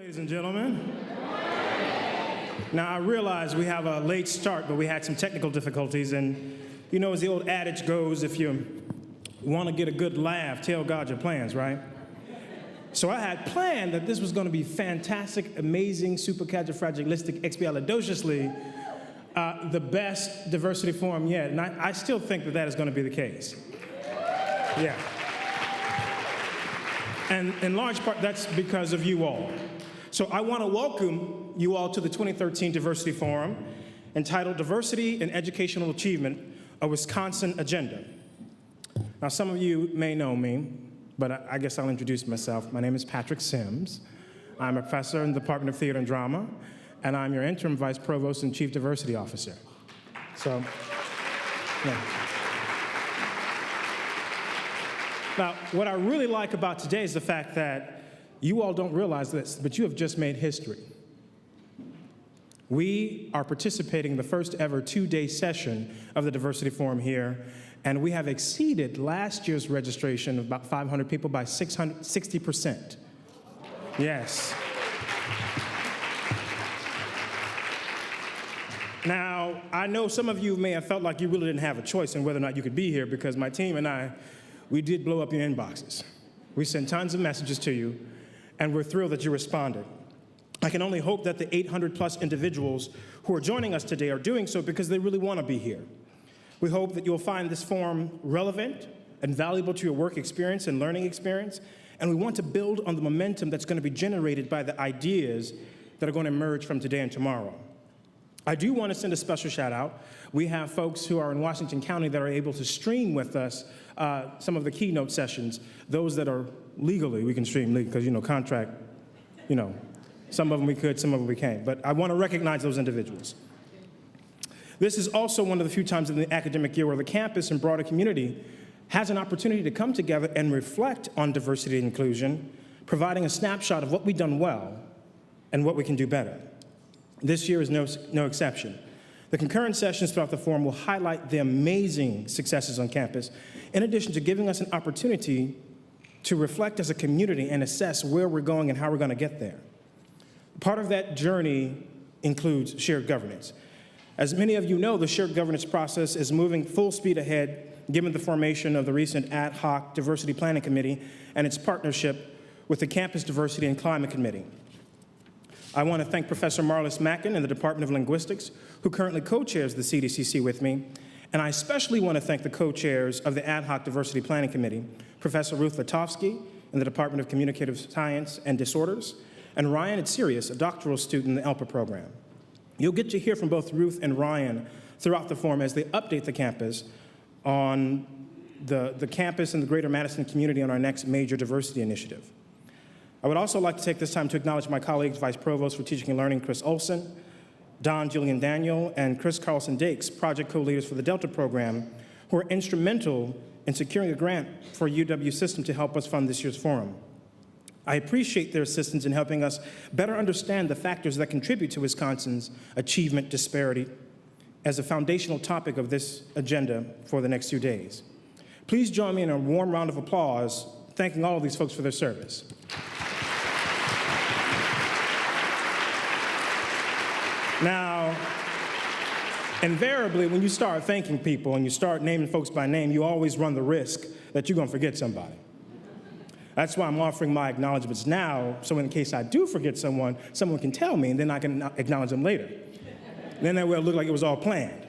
Ladies and gentlemen. Now, I realize we have a late start, but we had some technical difficulties, and you know, as the old adage goes, if you want to get a good laugh, tell God your plans, right? So I had planned that this was going to be fantastic, amazing, supercalifragilisticexpialidociously, the best diversity forum yet, and I still think that that is going to be the case. Yeah. And in large part, that's because of you all. So I want to welcome you all to the 2013 Diversity Forum, entitled Diversity and Educational Achievement, a Wisconsin Agenda. Now, some of you may know me, but I guess I'll introduce myself. My name is Patrick Sims. I'm a professor in the Department of Theater and Drama, and I'm your interim vice provost and chief diversity officer. So, yeah. Now, what I really like about today is the fact that you all don't realize this, but you have just made history. We are participating in the first ever two-day session of the Diversity Forum here, and we have exceeded last year's registration of about 500 people by 60%. Yes. Now, I know some of you may have felt like you really didn't have a choice in whether or not you could be here, because my team and I, we did blow up your inboxes. We sent tons of messages to you, and we're thrilled that you responded. I can only hope that the 800+ individuals who are joining us today are doing so because they really want to be here. We hope that you'll find this forum relevant and valuable to your work experience and learning experience, and we want to build on the momentum that's going to be generated by the ideas that are going to emerge from today and tomorrow. I do want to send a special shout out. We have folks who are in Washington County that are able to stream with us some of the keynote sessions. Those that are legally, we can stream legally, because, you know, contract, you know, some of them we could, some of them we can't. But I want to recognize those individuals. This is also one of the few times in the academic year where the campus and broader community has an opportunity to come together and reflect on diversity and inclusion, providing a snapshot of what we've done well and what we can do better. This year is no exception. The concurrent sessions throughout the forum will highlight the amazing successes on campus, in addition to giving us an opportunity to reflect as a community and assess where we're going and how we're going to get there. Part of that journey includes shared governance. As many of you know, the shared governance process is moving full speed ahead, given the formation of the recent ad hoc Diversity Planning Committee and its partnership with the Campus Diversity and Climate Committee. I want to thank Professor Marlis Mackin in the Department of Linguistics, who currently co-chairs the CDCC with me, and I especially want to thank the co-chairs of the Ad Hoc Diversity Planning Committee, Professor Ruth Latovsky in the Department of Communicative Science and Disorders, and Ryan Atsirius, a doctoral student in the ELPA program. You'll get to hear from both Ruth and Ryan throughout the forum as they update the campus on the campus and the greater Madison community on our next major diversity initiative. I would also like to take this time to acknowledge my colleagues, Vice Provost for Teaching and Learning, Chris Olson, Don Julian Daniel, and Chris Carlson Dakes, project co-leaders for the Delta program, who are instrumental in securing a grant for UW System to help us fund this year's forum. I appreciate their assistance in helping us better understand the factors that contribute to Wisconsin's achievement disparity as a foundational topic of this agenda for the next few days. Please join me in a warm round of applause, thanking all of these folks for their service. Now, invariably, when you start thanking people and you start naming folks by name, you always run the risk that you're going to forget somebody. That's why I'm offering my acknowledgments now, so in case I do forget someone, someone can tell me, and then I can acknowledge them later. Then that way it'll look like it was all planned.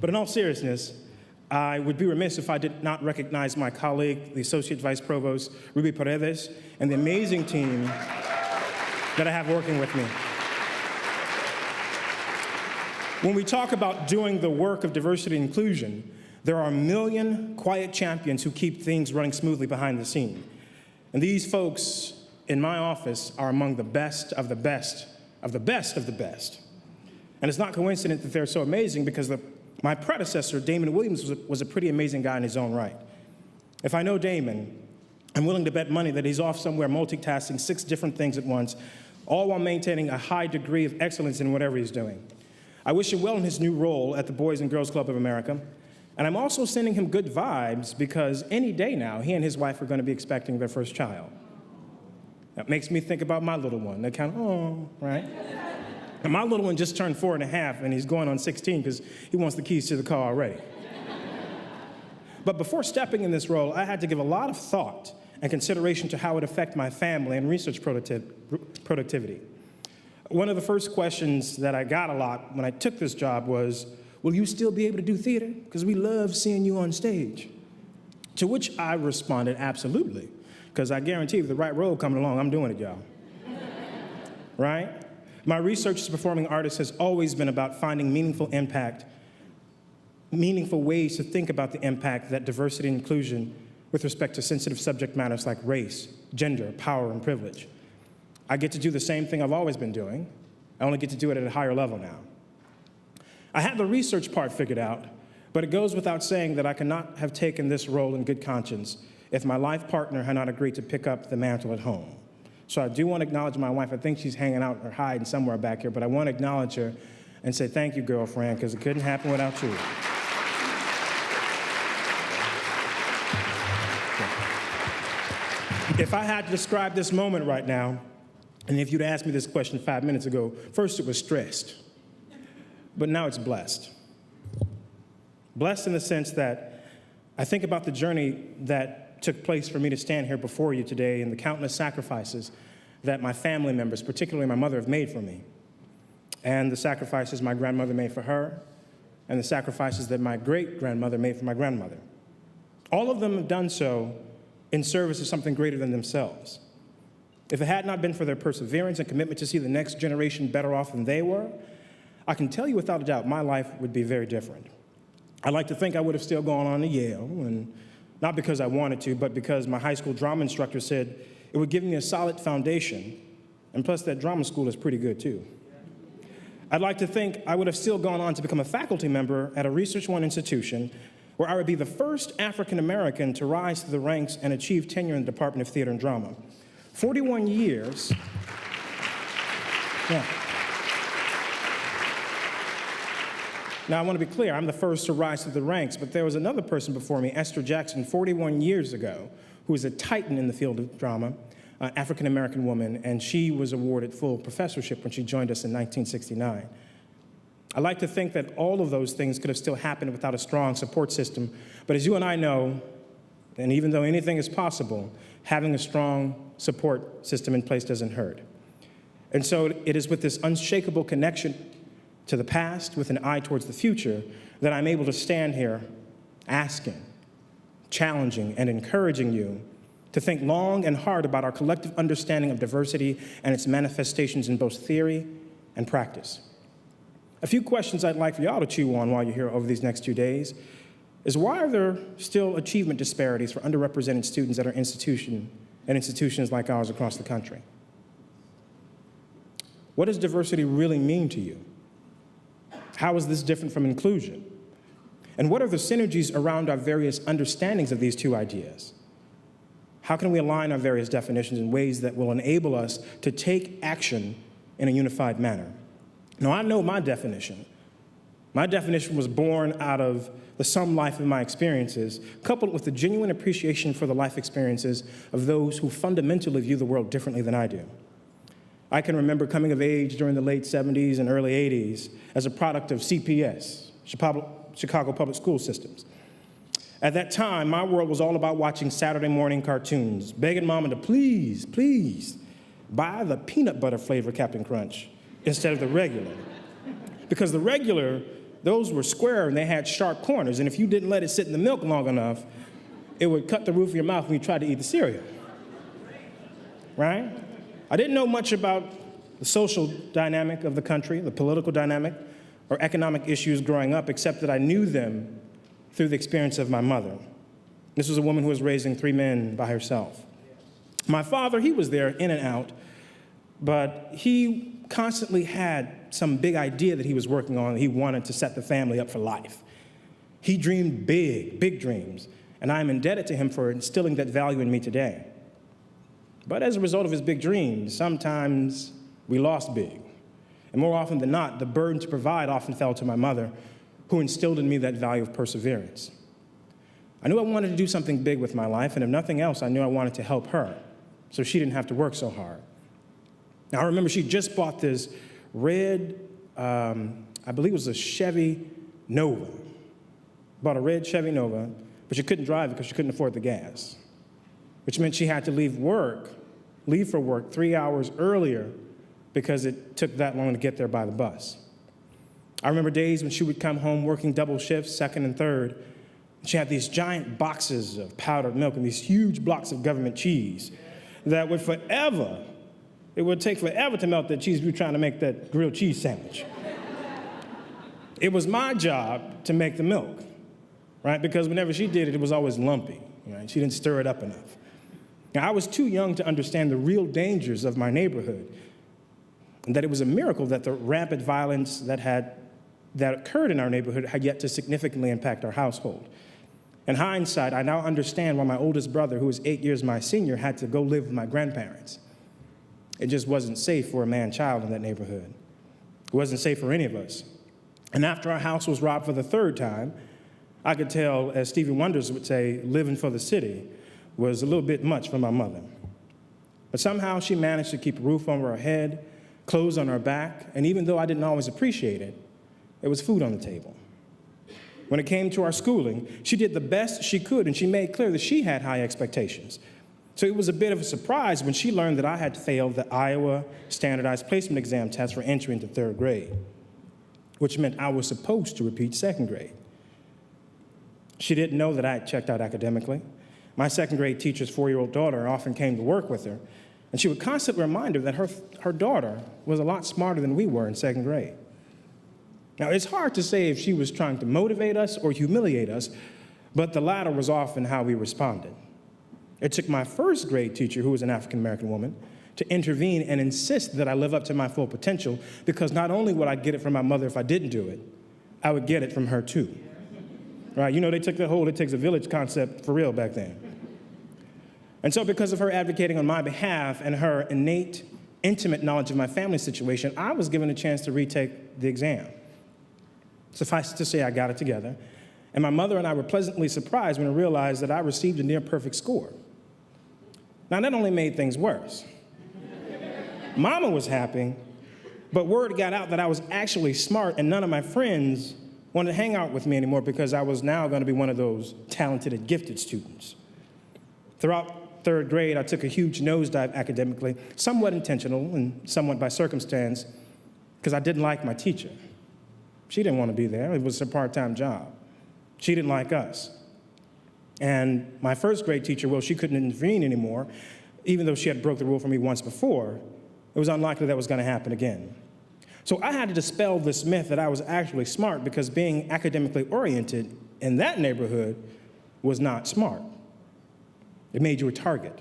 But in all seriousness, I would be remiss if I did not recognize my colleague, the Associate Vice Provost, Ruby Paredes, and the amazing team that I have working with me. When we talk about doing the work of diversity and inclusion, there are a million quiet champions who keep things running smoothly behind the scene. And these folks in my office are among the best of the best of the best of the best. And it's not coincident that they're so amazing, because my predecessor, Damon Williams, was a pretty amazing guy in his own right. If I know Damon, I'm willing to bet money that he's off somewhere multitasking 6 different things at once, all while maintaining a high degree of excellence in whatever he's doing. I wish him well in his new role at the Boys and Girls Club of America, and I'm also sending him good vibes because any day now, he and his wife are going to be expecting their first child. That makes me think about my little one. They kind of, oh, right? And my little one just turned 4.5, and he's going on 16 because he wants the keys to the car already. But before stepping in this role, I had to give a lot of thought and consideration to how it would affect my family and research productivity. One of the first questions that I got a lot when I took this job was, will you still be able to do theater? Because we love seeing you on stage. To which I responded, absolutely. Because I guarantee if the right role coming along, I'm doing it, y'all. Right? My research as a performing artist has always been about finding meaningful ways to think about the impact that diversity and inclusion with respect to sensitive subject matters like race, gender, power, and privilege. I get to do the same thing I've always been doing. I only get to do it at a higher level now. I had the research part figured out, but it goes without saying that I could not have taken this role in good conscience if my life partner had not agreed to pick up the mantle at home. So I do want to acknowledge my wife. I think she's hanging out or hiding somewhere back here, but I want to acknowledge her and say thank you, girlfriend, because it couldn't happen without you. If I had to describe this moment right now, and if you'd asked me this question 5 minutes ago, first it was stressed, but now it's blessed. Blessed in the sense that I think about the journey that took place for me to stand here before you today and the countless sacrifices that my family members, particularly my mother, have made for me, and the sacrifices my grandmother made for her, and the sacrifices that my great-grandmother made for my grandmother. All of them have done so in service of something greater than themselves. If it had not been for their perseverance and commitment to see the next generation better off than they were, I can tell you without a doubt my life would be very different. I like to think I would have still gone on to Yale, and not because I wanted to, but because my high school drama instructor said it would give me a solid foundation, and plus that drama school is pretty good too. I'd like to think I would have still gone on to become a faculty member at a Research One institution where I would be the first African American to rise to the ranks and achieve tenure in the Department of Theater and Drama. 41 years. Yeah. Now, I want to be clear, I'm the first to rise to the ranks, but there was another person before me, Esther Jackson, 41 years ago, who was a titan in the field of drama, African-American woman, and she was awarded full professorship when she joined us in 1969. I like to think that all of those things could have still happened without a strong support system, but as you and I know, and even though anything is possible, having a strong support system in place doesn't hurt. And so it is with this unshakable connection to the past with an eye towards the future that I'm able to stand here asking, challenging, and encouraging you to think long and hard about our collective understanding of diversity and its manifestations in both theory and practice. A few questions I'd like for y'all to chew on while you're here over these next 2 days is why are there still achievement disparities for underrepresented students at our institutions like ours across the country? What does diversity really mean to you? How is this different from inclusion? And what are the synergies around our various understandings of these two ideas? How can we align our various definitions in ways that will enable us to take action in a unified manner? Now, I know my definition. My definition was born out of the sum life of my experiences, coupled with the genuine appreciation for the life experiences of those who fundamentally view the world differently than I do. I can remember coming of age during the late 70s and early 80s as a product of CPS, Chicago Public School Systems. At that time, my world was all about watching Saturday morning cartoons, begging Mama to please, please buy the peanut butter flavor Captain Crunch instead of the regular. Because the regular, those were square and they had sharp corners, and if you didn't let it sit in the milk long enough, it would cut the roof of your mouth when you tried to eat the cereal, right? I didn't know much about the social dynamic of the country, the political dynamic, or economic issues growing up, except that I knew them through the experience of my mother. This was a woman who was raising 3 men by herself. My father, he was there in and out, but he constantly had some big idea that he was working on. He wanted to set the family up for life. He dreamed big, big dreams, and I am indebted to him for instilling that value in me today. But as a result of his big dreams, sometimes we lost big. And more often than not, the burden to provide often fell to my mother, who instilled in me that value of perseverance. I knew I wanted to do something big with my life, and if nothing else, I knew I wanted to help her. so she didn't have to work so hard. Now, I remember she just bought this red, I believe it was a Chevy Nova. Bought a red Chevy Nova, but she couldn't drive it because she couldn't afford the gas, which meant she had to leave for work 3 hours earlier because it took that long to get there by the bus. I remember days when she would come home working double shifts, second and third. She had these giant boxes of powdered milk and these huge blocks of government cheese that it would take forever to melt that cheese if you were trying to make that grilled cheese sandwich. It was my job to make the milk, right? Because whenever she did it, it was always lumpy, right? She didn't stir it up enough. Now, I was too young to understand the real dangers of my neighborhood, and that it was a miracle that the rampant violence that occurred in our neighborhood had yet to significantly impact our household. In hindsight, I now understand why my oldest brother, who was 8 years my senior, had to go live with my grandparents. It just wasn't safe for a man-child in that neighborhood. It wasn't safe for any of us. And after our house was robbed for the third time, I could tell, as Stevie Wonders would say, living for the city was a little bit much for my mother. But somehow she managed to keep a roof over her head, clothes on her back, and even though I didn't always appreciate it, there was food on the table. When it came to our schooling, she did the best she could, and she made clear that she had high expectations. So it was a bit of a surprise when she learned that I had failed the Iowa Standardized Placement Exam test for entry into third grade, which meant I was supposed to repeat second grade. She didn't know that I had checked out academically. My second grade teacher's 4-year-old daughter often came to work with her, and she would constantly remind her that her daughter was a lot smarter than we were in second grade. Now, it's hard to say if she was trying to motivate us or humiliate us, but the latter was often how we responded. It took my first grade teacher, who was an African-American woman, to intervene and insist that I live up to my full potential, because not only would I get it from my mother if I didn't do it, I would get it from her too. Right? You know, they took the whole "it takes a village" concept for real back then. And so because of her advocating on my behalf and her innate, intimate knowledge of my family situation, I was given a chance to retake the exam. Suffice it to say, I got it together, and my mother and I were pleasantly surprised when I realized that I received a near-perfect score. Now, that only made things worse. Mama was happy, but word got out that I was actually smart, and none of my friends wanted to hang out with me anymore because I was now going to be one of those talented and gifted students. Throughout third grade, I took a huge nosedive academically, somewhat intentional and somewhat by circumstance, because I didn't like my teacher. She didn't want to be there. It was a part-time job. She didn't like us. And my first grade teacher, well, she couldn't intervene anymore. Even though she had broke the rule for me once before, it was unlikely that was going to happen again. So I had to dispel this myth that I was actually smart, because being academically oriented in that neighborhood was not smart. It made you a target.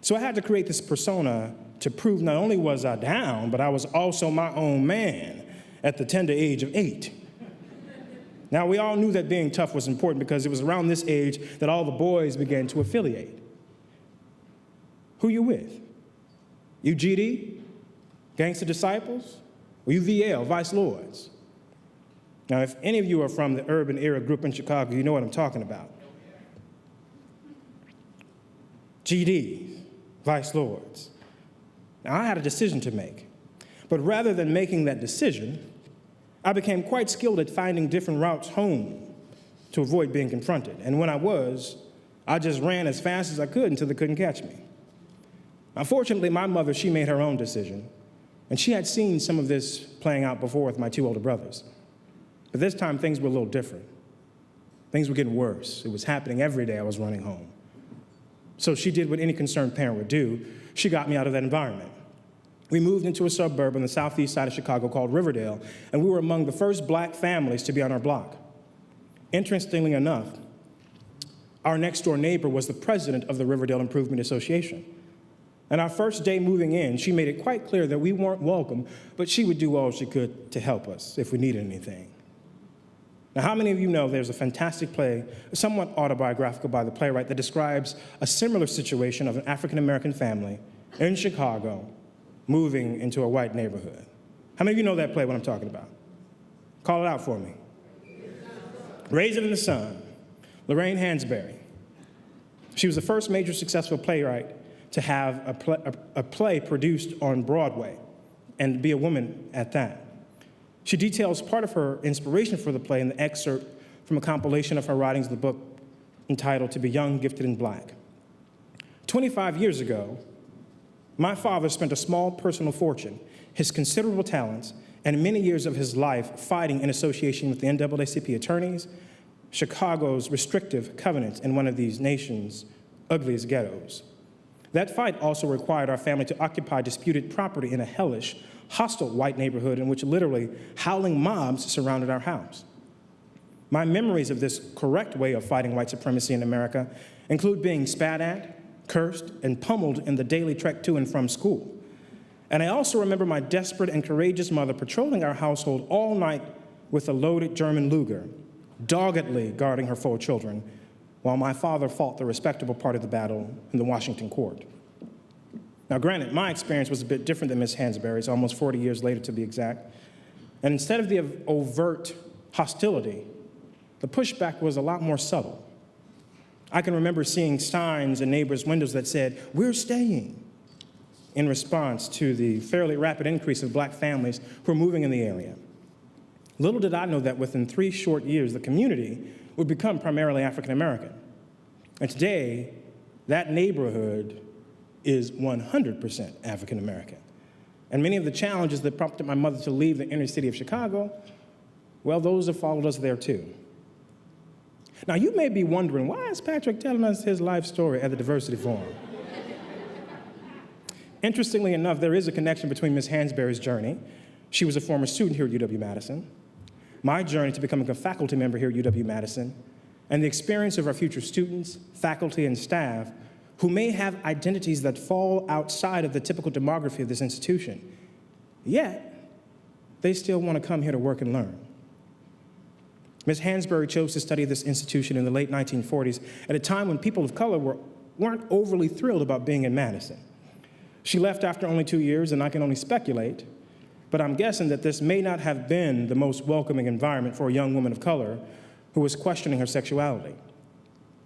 So I had to create this persona to prove not only was I down, but I was also my own man at the tender age of 8. Now, we all knew that being tough was important, because it was around this age that all the boys began to affiliate. Who you with? You GD? Gangster Disciples? Or you VL, Vice Lords? Now, if any of you are from the urban era group in Chicago, you know what I'm talking about. GDs, Vice Lords. Now, I had a decision to make. But rather than making that decision, I became quite skilled at finding different routes home to avoid being confronted. And when I just ran as fast as I could until they couldn't catch me. Unfortunately, my mother, she made her own decision, and she had seen some of this playing out before with my 2 older brothers. But this time, things were a little different. Things were getting worse. It was happening every day I was running home. So she did what any concerned parent would do. She got me out of that environment. We moved into a suburb on the southeast side of Chicago called Riverdale, and we were among the first black families to be on our block. Interestingly enough, our next-door neighbor was the president of the Riverdale Improvement Association. And our first day moving in, she made it quite clear that we weren't welcome, but she would do all she could to help us if we needed anything. Now, how many of you know there's a fantastic play, somewhat autobiographical by the playwright, that describes a similar situation of an African-American family in Chicago moving into a white neighborhood? How many of you know that play, what I'm talking about? Call it out for me. Raisin in the Sun, Lorraine Hansberry. She was the first major successful playwright to have a play produced on Broadway, and be a woman at that. She details part of her inspiration for the play in the excerpt from a compilation of her writings in the book entitled To Be Young, Gifted, and Black. 25 years ago, my father spent a small personal fortune, his considerable talents, and many years of his life fighting in association with the NAACP attorneys, Chicago's restrictive covenants in one of these nation's ugliest ghettos. That fight also required our family to occupy disputed property in a hellish, hostile white neighborhood in which literally howling mobs surrounded our house. My memories of this correct way of fighting white supremacy in America include being spat at, cursed, and pummeled in the daily trek to and from school. And I also remember my desperate and courageous mother patrolling our household all night with a loaded German Luger, doggedly guarding her 4 children, while my father fought the respectable part of the battle in the Washington court. Now, granted, my experience was a bit different than Ms. Hansberry's, almost 40 years later to be exact. And instead of the overt hostility, the pushback was a lot more subtle. I can remember seeing signs in neighbors' windows that said, "We're staying," in response to the fairly rapid increase of black families who were moving in the area. Little did I know that within 3 short years, the community would become primarily African American. And today, that neighborhood is 100% African American. And many of the challenges that prompted my mother to leave the inner city of Chicago, well, those have followed us there too. Now, you may be wondering, why is Patrick telling us his life story at the Diversity Forum? Interestingly enough, there is a connection between Ms. Hansberry's journey. She was a former student here at UW-Madison. My journey to becoming a faculty member here at UW-Madison, and the experience of our future students, faculty, and staff who may have identities that fall outside of the typical demography of this institution, yet they still want to come here to work and learn. Ms. Hansberry chose to study this institution in the late 1940s at a time when people of color weren't overly thrilled about being in Madison. She left after only 2 years, and I can only speculate, but I'm guessing that this may not have been the most welcoming environment for a young woman of color who was questioning her sexuality.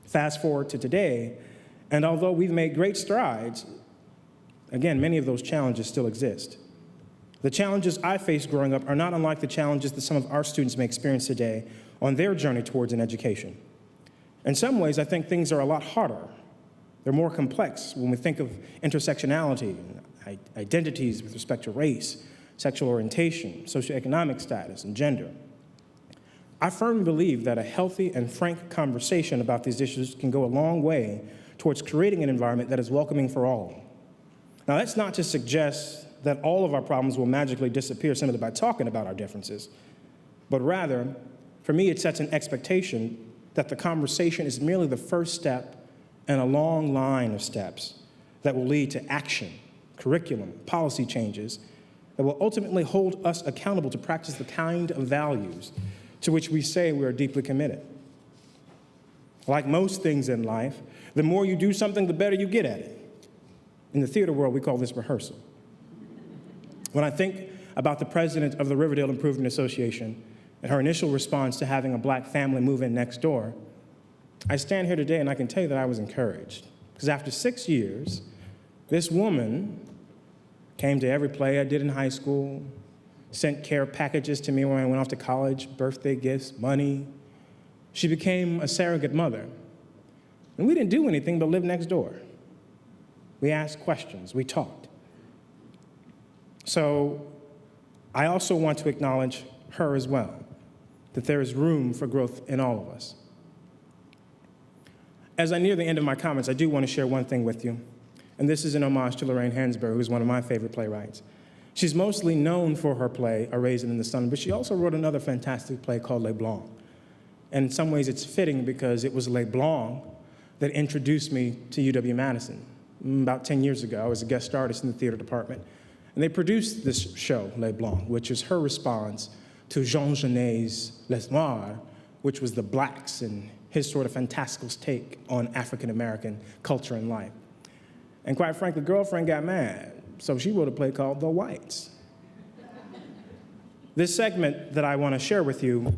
Fast forward to today, and although we've made great strides, again, many of those challenges still exist. The challenges I faced growing up are not unlike the challenges that some of our students may experience today on their journey towards an education. In some ways, I think things are a lot harder. They're more complex when we think of intersectionality, and identities with respect to race, sexual orientation, socioeconomic status, and gender. I firmly believe that a healthy and frank conversation about these issues can go a long way towards creating an environment that is welcoming for all. Now, that's not to suggest that all of our problems will magically disappear simply by talking about our differences, but rather, for me, it sets an expectation that the conversation is merely the first step in a long line of steps that will lead to action, curriculum, policy changes that will ultimately hold us accountable to practice the kind of values to which we say we are deeply committed. Like most things in life, the more you do something, the better you get at it. In the theater world, we call this rehearsal. When I think about the president of the Riverdale Improvement Association and her initial response to having a black family move in next door, I stand here today and I can tell you that I was encouraged. Because after 6 years, this woman came to every play I did in high school, sent care packages to me when I went off to college, birthday gifts, money. She became a surrogate mother. And we didn't do anything but live next door. We asked questions, we talked. So I also want to acknowledge her as well, that there is room for growth in all of us. As I near the end of my comments, I do want to share one thing with you, and this is an homage to Lorraine Hansberry, who's one of my favorite playwrights. She's mostly known for her play, A Raisin in the Sun, but she also wrote another fantastic play called Les Blancs. And in some ways, it's fitting because it was Les Blancs that introduced me to UW-Madison. About 10 years ago, I was a guest artist in the theater department, and they produced this show, Les Blancs, which is her response to Jean Genet's Les Noirs, which was the blacks and his sort of fantastical take on African-American culture and life. And quite frankly, girlfriend got mad, so she wrote a play called The Whites. This segment that I want to share with you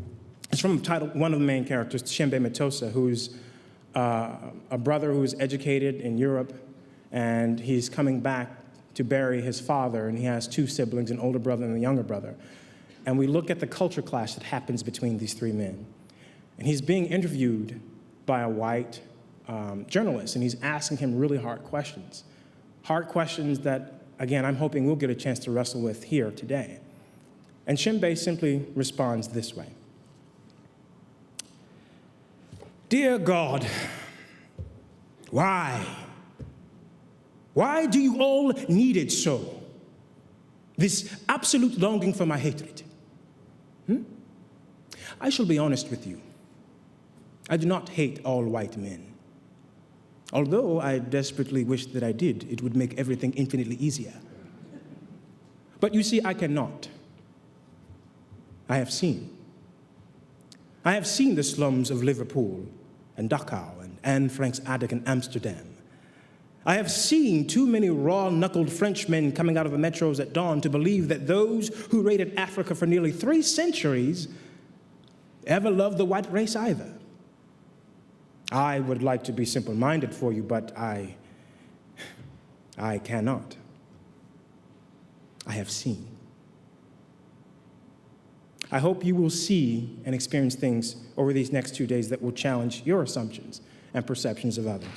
is from one of the main characters, Tshembe Matosa, who's a brother who's educated in Europe and he's coming back to bury his father, and he has two siblings, an older brother and a younger brother. And we look at the culture clash that happens between these three men. And he's being interviewed by a white journalist, and he's asking him really hard questions that, again, I'm hoping we'll get a chance to wrestle with here today. And Shinbei simply responds this way. Dear God, why? Why do you all need it so? This absolute longing for my hatred. I shall be honest with you. I do not hate all white men. Although I desperately wish that I did, it would make everything infinitely easier. But you see, I cannot. I have seen. I have seen the slums of Liverpool and Dachau and Anne Frank's attic in Amsterdam. I have seen too many raw-knuckled Frenchmen coming out of the metros at dawn to believe that those who raided Africa for nearly 3 centuries ever loved the white race either. I would like to be simple-minded for you, but I cannot. I have seen. I hope you will see and experience things over these next 2 days that will challenge your assumptions and perceptions of others.